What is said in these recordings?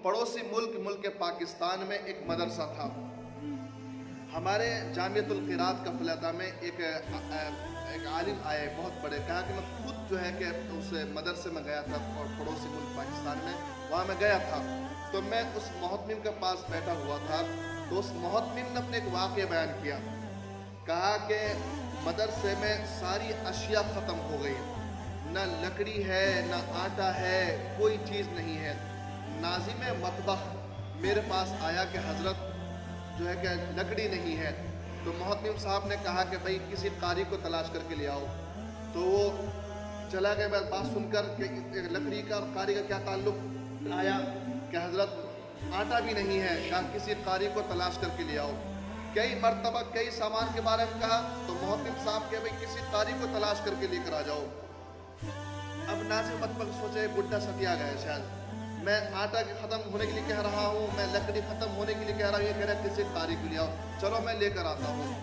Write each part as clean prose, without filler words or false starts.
پڑوسی ملک پاکستان میں ایک مدرسہ تھا. ہمارے جامعۃ القراءت کا فلادہ میں ایک عالم آئے بہت بڑے, کہا کہ میں خود جو ہے کہ اس مدرسے میں گیا تھا اور پڑوسی ملک پاکستان میں وہاں میں گیا تھا. تو میں اس محتمم کے پاس بیٹھا ہوا تھا, تو اس محتمم نے اپنے ایک واقعہ بیان کیا. کہا کہ مدرسے میں ساری اشیاء ختم ہو گئی, نہ لکڑی ہے نہ آٹا ہے, کوئی چیز نہیں ہے. ناظم مطبخ میرے پاس آیا کہ حضرت جو ہے کہ لکڑی نہیں ہے. تو محتمم صاحب نے کہا کہ بھئی کسی قاری کو تلاش کر کے لے آؤ. تو وہ چلا گیا. بات سن کر کہ لکڑی کا اور قاری کا کیا تعلق, آیا کہ حضرت آٹا بھی نہیں ہے, کہا کسی قاری کو تلاش کر کے لے آؤ. کئی مرتبہ کئی سامان کے بارے میں کہا, تو محتمم صاحب کہ بھئی کسی قاری کو تلاش کر کے لے کر آ جاؤ. اب ناظم مطبخ سوچے بڈھا ستیا گیا شاید, میں آٹا ختم ہونے کے لیے کہہ رہا ہوں, میں لکڑی ختم ہونے کے لیے کہہ رہا ہوں, یہ کہہ رہا ہے کسی قاری کو لے آؤ, چلو میں لے کر آتا ہوں.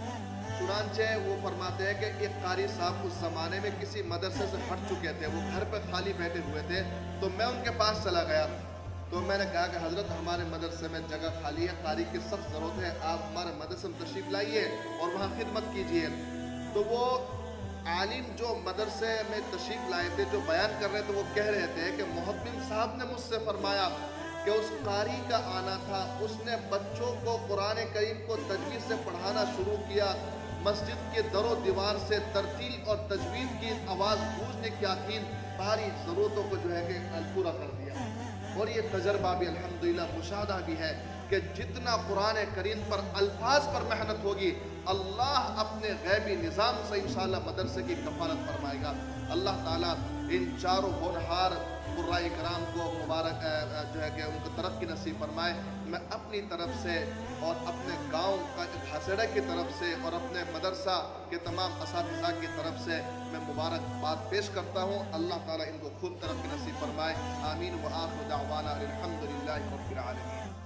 چنانچہ وہ فرماتے ہیں کہ ایک قاری صاحب اس زمانے میں کسی مدرسے سے ہٹ چکے تھے, وہ گھر پہ خالی بیٹھے ہوئے تھے. تو میں ان کے پاس چلا گیا. تو میں نے کہا کہ حضرت ہمارے مدرسے میں جگہ خالی ہے, قاری کی سخت ضرورت ہے, آپ ہمارے مدرسے میں تشریف لائیے اور وہاں خدمت کیجیے. تو وہ عالم جو مدرسے میں تشریف لائے تھے, جو بیان کر رہے تھے, وہ کہہ رہے تھے کہ محتمم صاحب نے مجھ سے فرمایا کہ اس قاری کا آنا تھا, اس نے بچوں کو قرآن کریم کو تجوید سے پڑھانا شروع کیا. مسجد کے در و دیوار سے ترتیل اور تجوید کی آواز گونجنے کیا تھی, ساری ضرورتوں کو جو ہے کہ پورا کر دیا. اور یہ تجربہ بھی الحمدللہ مشاہدہ بھی ہے کہ جتنا قرآن کریم پر الفاظ پر محنت ہوگی, اللہ اپنے غیبی نظام سے انشاءاللہ مدرسے کی کفالت فرمائے گا. اللہ تعالیٰ ان چاروں ہونہار قرائے کرام کو مبارک جو ہے کہ ان کو ترقی نصیب فرمائے. میں اپنی طرف سے اور اپنے گاؤں کا ہسیڑے کی طرف سے اور اپنے مدرسہ کے تمام اساتذہ کی طرف سے میں مبارکباد پیش کرتا ہوں. اللہ تعالیٰ ان کو خود ترقی نصیب فرمائے. آمین. وآخر دعوانا الحمدللہ رب العالمین.